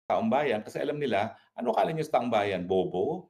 taong bayan kasi alam nila, ano akala niyo sa taong bayan, bobo?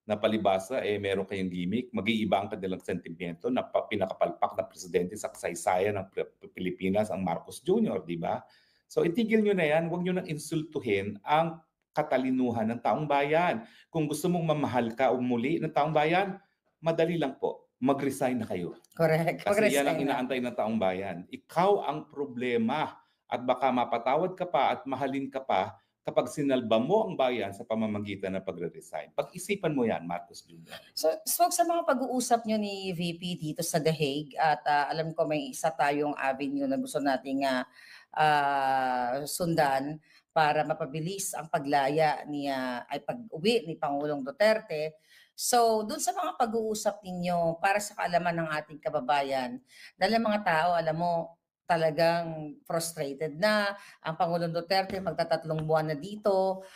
Na palibhasa, meron kayong gimmick, mag-iiba ang kanilang sentimiento na pinakapalpak na presidente sa kasaysayan ng Pilipinas ang Marcos Jr., 'di ba? So itigil niyo na 'yan, huwag niyo nang insultuhin ang katalinuhan ng taong bayan. Kung gusto mong mamahal ka o muli ng taong bayan, madali lang po, mag-resign na kayo. Correct, Kasi 'yan ang mag-resign na. inaantay ng taong bayan. Ikaw ang problema at baka mapatawad ka pa at mahalin ka pa kapag sinalba mo ang bayan sa pamamagitan ng pagre-resign. Pag-isipan mo 'yan, Marcos Jr. So sa mga pag-uusap niyo ni VP dito sa The Hague at, alam ko may isa tayong avenue na gusto nating, sundan para mapabilis ang paglaya ni, ay pag-uwi ni Pangulong Duterte. So dun sa mga pag-uusap ninyo para sa kaalaman ng ating kababayan, dahil ang mga tao alam mo talagang frustrated na, ang Pangulong Duterte magtatatlong buwan na dito.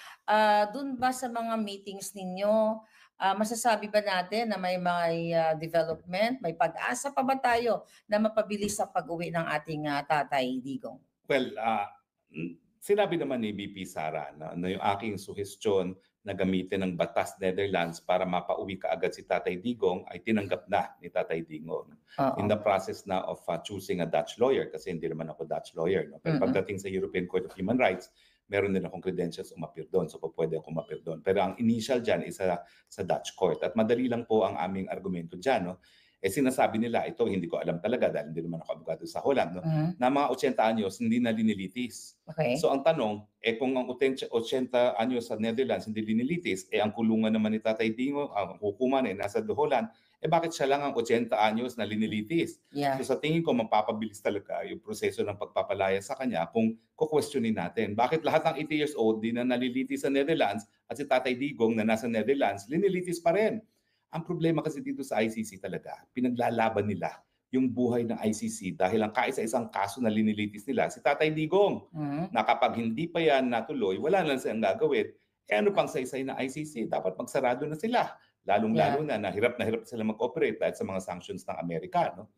Dun ba sa mga meetings ninyo, masasabi ba natin na may development, may pag-asa pa ba tayo na mapabilis ang pag-uwi ng ating, Tatay Digong? Well, sinabi naman ni VP Sara na yung aking suhestyon na gamitin ang Batas Netherlands para mapauwi kaagad si Tatay Digong ay tinanggap na ni Tatay Digong. In Oo. the process na of choosing a Dutch lawyer kasi hindi naman ako Dutch lawyer. No? Pero Mm. pagdating sa European Court of Human Rights, meron din akong credentials umapir doon. So pwede akong umapir doon. Pero ang initial dyan is sa Dutch court. At madali lang po ang aming argumento dyan. No? Sinasabi nila, ito hindi ko alam talaga dahil hindi naman ako abogado sa Holland, no? Mhm. Na mga 80 anyos hindi na linilitis. Okey. So ang tanong, kung ang 80 anyos sa Netherlands hindi linilitis, ang kulungan naman ni Tatay Dingo, ang hukuman nasa Holland, bakit siya lang ang 80 anyos na linilitis? So Yeah. sa tingin ko, mapapabilis talaga yung proseso ng pagpapalaya sa kanya kung kukwestiyonin natin. Bakit lahat ng 80 years old di na nalilitis sa Netherlands at si Tatay Digong na nasa Netherlands, linilitis pa rin? Ang problema kasi dito sa ICC talaga, pinaglalaban nila yung buhay ng ICC dahil ang kaisa-isang kaso na linilitis nila si Tatay Digong Mhm. na kapag hindi pa yan natuloy, wala na silang gagawin. Ano pang saysay na ICC? Dapat magsarado na sila. Lalong-lalo Yeah. na hirap sila mag-operate dahil sa mga sanctions ng Amerika. No?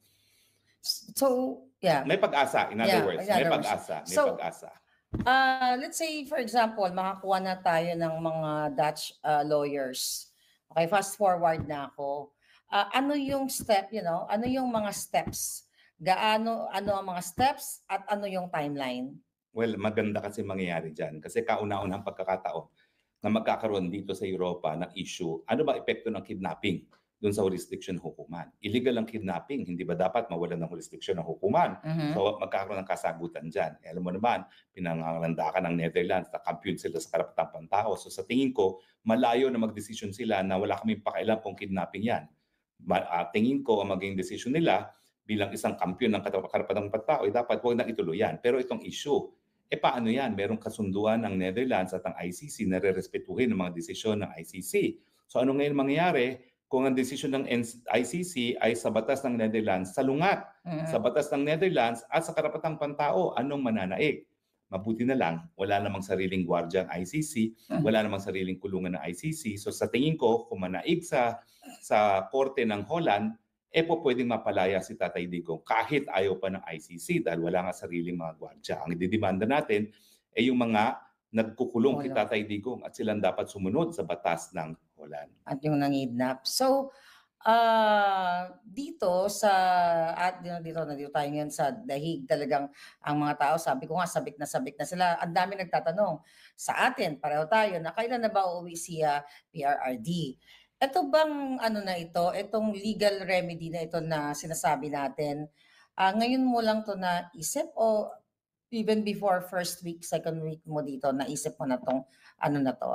So yeah. May pag-asa, in other Yeah, words. in May other words. pag-asa. May So, pag-asa. let's say for example, makakuha na tayo ng mga Dutch, lawyers. Okay, fast forward na ako. Ano yung step, ano yung mga steps? Ano ang mga steps at ano yung timeline? Well, maganda kasi mangyayari dyan. Kasi kauna-unahang pagkakataon na magkakaroon dito sa Europa ng issue, ano ba epekto ng kidnapping doon sa jurisdiction ng hukuman? Illegal ang kidnapping, hindi ba dapat mawalan ng jurisdiction ng hukuman? Mhm. So magkakaroon ng kasagutan dyan. Alam mo naman, pinangangalandakan ng Netherlands na kampiyon sila sa karapatang pantao. So sa tingin ko, malayo na magdesisyon sila na wala kaming pakialam kung kidnapping yan. Tingin ko ang maging desisyon nila bilang isang kampiyon ng karapatang pantao, dapat huwag na ituloy yan. Pero itong issue, paano yan? Merong kasunduan ng Netherlands at ang ICC na rerespetuhin ang mga desisyon ng ICC. So ano ngayon mangyayari kung ang desisyon ng ICC ay sa batas ng Netherlands salungat sa Mhm. batas ng Netherlands at sa karapatang pantao, anong mananaig? Mabuti na lang, wala namang sariling gwardiya ang ICC, wala namang sariling kulungan ng ICC. So sa tingin ko, kung manaig sa korte ng Holland, pwedeng mapalaya si Tatay Digong kahit ayaw pa ng ICC dahil wala nga sariling mga gwardya. Ang ididemanda natin yung mga nagkukulong kay Wala. Tatay Digong at silang dapat sumunod sa batas ng Holland. At yung nangidnap. So, dito sa dito tayo ngayon sa dahig talagang ang mga tao sabi ko nga sabik na sila. Ang dami nagtatanong sa atin, pareho tayo na kailan na ba uuwi si, PRRD? Ito bang ano na ito, itong legal remedy na ito na sinasabi natin, ngayon mo lang 'to naisip o even before first week, second week mo dito naisip mo na 'tong ano na 'to,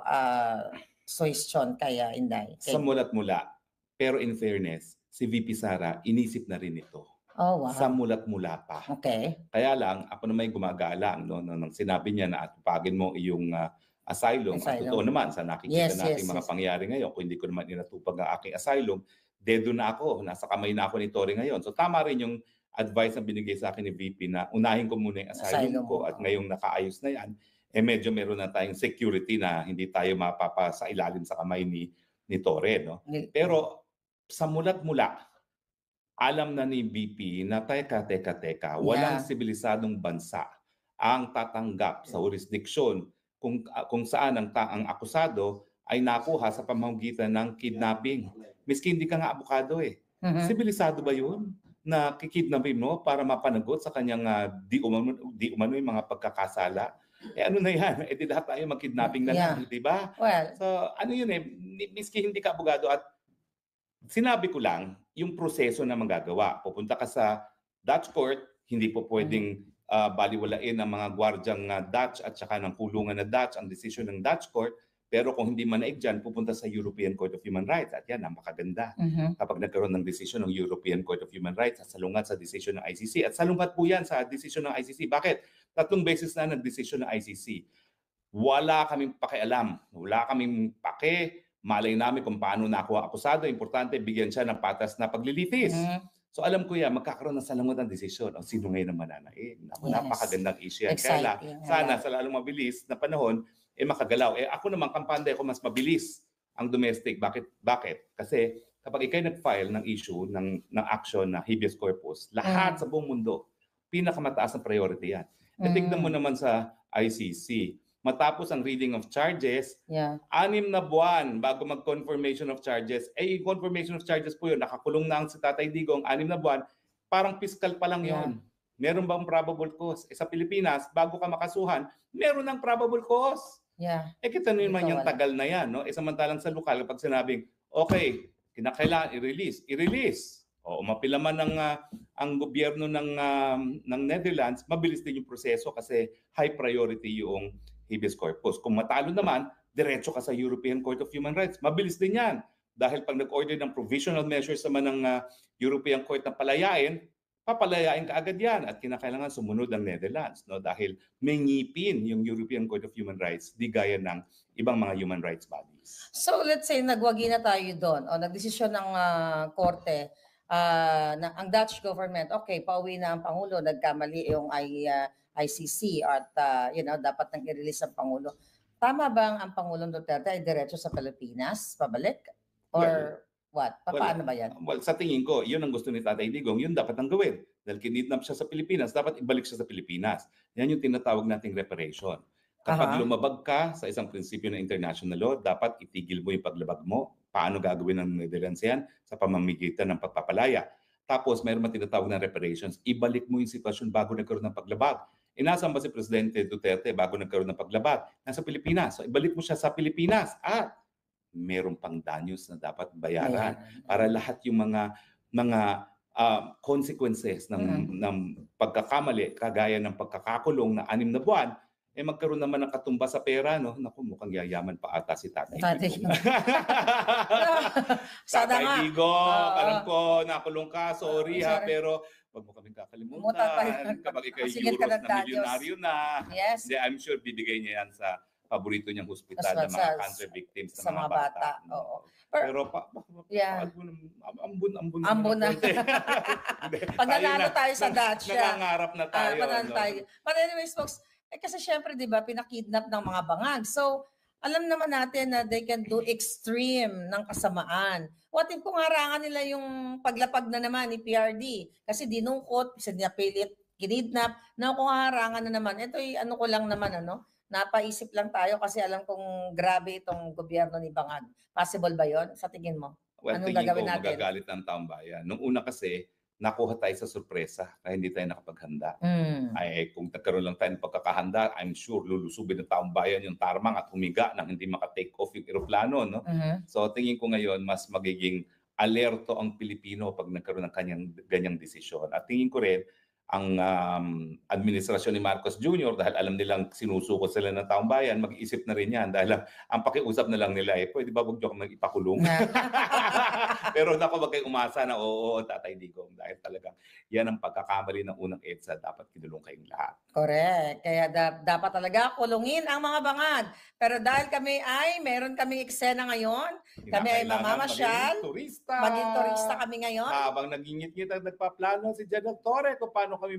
suhestiyon kay, Inday? Sa mula't mula. Pero in fairness, si VP Sara inisip na rin ito. Oh, Sa wow. mula't mula pa. Okay. Kaya lang, ako naman yung gumagalang nung sinabi niya na atupagin mo iyong asylum. Ang totoo Asylum. naman, sa nakikita Yes, nating yes, mga yes. pangyayari ngayon, kung hindi ko naman inatupag ang aking asylum, dedo na ako, nasa kamay na ako ni Tory ngayon. So tama rin yung advice na binigay sa akin ni VP na unahin ko muna yung asylum Asylum ko mo, at ngayong nakaayos na yan, medyo meron na tayong security na hindi tayo mapapa sa ilalim sa kamay ni Torre. No? Pero sa mula't mula, alam na ni BP na teka, walang Yeah. sibilisadong bansa ang tatanggap sa jurisdiksyon kung saan ang akusado ay nakuha sa pamamagitan ng kidnapping. Miski hindi ka nga abogado eh. Sibilisado ba yun na kikidnapin mo para mapanagot sa kanyang di umano yung mga pagkakasala? Eh ano na yan? Eh di lahat tayo mag-kidnapping na lang, di ba? Well, So ano yun eh, miski hindi ka abogado at sinabi ko lang yung proseso na magagawa. Pupunta ka sa Dutch court, hindi po pwedeng baliwalain ng mga gwardyang Dutch at saka ng kulungan na Dutch ang desisyon ng Dutch court. Pero kung hindi manaig dyan, pupunta sa European Court of Human Rights. At yan, napakaganda. Kapag nagkaroon ng desisyon ng European Court of Human Rights, salungat sa desisyon ng ICC. At salungat po yan sa desisyon ng ICC. Bakit? 3 beses na nagdesisyon ng ICC. Wala kaming pakialam. Wala kaming malay namin kung paano nakuha akusado. Importante, bigyan siya ng patas na paglilitis. So alam ko yan, magkakaroon ng salungat ng desisyon. O sino ngayon ang mananaig? Napakagandang issue yan. Kaya sana sa lalong mabilis na panahon, makagalaw. Ako naman, kampante ko mas mabilis ang domestic. Bakit? Kasi kapag ikay nag-file ng issue, ng action na habeas corpus, lahat sa buong mundo, pinakamataas na priority yan. Tignan mo naman sa ICC, matapos ang reading of charges, 6 na buwan bago mag-confirmation of charges. Yung confirmation of charges po yun, nakakulong na ang si Tatay Digong, 6 na buwan, parang fiscal pa lang yun. Meron bang probable cause? Sa Pilipinas, bago ka makasuhan, meron ng probable cause. Kita nyo naman yung tagal na yan. No? Samantalang sa lokal, kapag sinabing, okay, kinakailangan i-release. O umapila man ang gobyerno ng Netherlands, mabilis din yung proseso kasi high priority yung habeas corpus. Kung matalo naman, diretso ka sa European Court of Human Rights. Mabilis din yan. Dahil pag nag-order ng provisional measures naman ng European Court na palayain, papalayain ka agad yan at kinakailangan sumunod ang Netherlands, no? Dahil may ngipin yung European Court of Human Rights, di gaya ng ibang mga human rights bodies. So let's say nagwagi na tayo doon o nagdesisyon ng korte na ang Dutch government, okay, pauwi na ang Pangulo, nagkamali yung ICC at dapat nang i-release ang Pangulo. Tama bang ang Pangulong Duterte ay diretso sa Pilipinas, pabalik? Or what? Paano ba yan? Well, sa tingin ko, yun ang gusto ni Tatay Digong, yun dapat ang gawin. Dahil kinidnap siya sa Pilipinas, dapat ibalik siya sa Pilipinas. Yan yung tinatawag nating reparation. Kapag lumabag ka sa isang prinsipyo ng international law, dapat itigil mo yung paglabag mo. Paano gagawin ng Netherlands yan? Sa pamamagitan ng pagpapalaya. Tapos, mayroon man tinatawag ng reparations. Ibalik mo yung sitwasyon bago nagkaroon ng paglabag. Nasaan ba si Presidente Duterte bago nagkaroon ng paglabag? Nasa Pilipinas. So, ibalik mo siya sa Pilipinas. At meron pang danyos na dapat bayaran para lahat yung mga consequences ng pagkakamali, kagaya ng pagkakakulong na 6 na buwan, magkaroon naman ng katumba sa pera, no? Naku, mukhang yayaman pa ata si Tatay Digong. Tatay Digong, alam ko, nakulong ka, sorry ha, pero wag mo kaming kakalimutan. Kapag ikay euros na milyonaryo na, I'm sure bibigay niya yan sa paborito niyang hospital ng mga cancer victims ng mga bata. Oo. Pero ambon na. Pag nanalo tayo sa Dutch, nangangarap na tayo. But anyways, folks, kasi syempre, di ba, pinakidnap ng mga bangag. So, alam naman natin na they can do extreme ng kasamaan. What if kung harangan nila yung paglapag na naman ni PRD? Kasi dinungkot, sinapilit, kinidnap, na kung harangan na naman. Ito ano ko lang naman, napaisip lang tayo kasi alam kong grabe itong gobyerno ni Bangag. Possible ba yon sa tingin mo? Well, anong tingin gagawin ko natin? Magagalit ng taong bayan. Nung una kasi, nakuha tayo sa sorpresa kaya hindi tayo nakapaghanda. Ay kung nagkaroon lang tayo ng pagkakahanda, I'm sure lulusubin ng taong bayan yung tarmang at humiga nang hindi makatake off yung eroplano. No? So tingin ko ngayon, mas magiging alerto ang Pilipino pag nagkaroon ng ganyang desisyon. At tingin ko rin, ang administrasyon ni Marcos Jr. dahil alam nilang sinusuko sila ng taong bayan, mag-iisip na rin yan dahil ang pakiusap na lang nila pwede ba wag niyo akong mag-ipakulong? Pero naku, wag kayong umasa na oo, Tatay Digong, dahil talagang yan ang pagkakamali ng unang EDSA, dapat kinulong kayong lahat. Correct. Kaya dapat talaga kulungin ang mga bangag. Pero dahil meron kaming eksena ngayon, kami ay mamamasyal, maging turista kami ngayon. Habang nagingit-ngit at nagpaplano si Jeddah Torre kung paano kami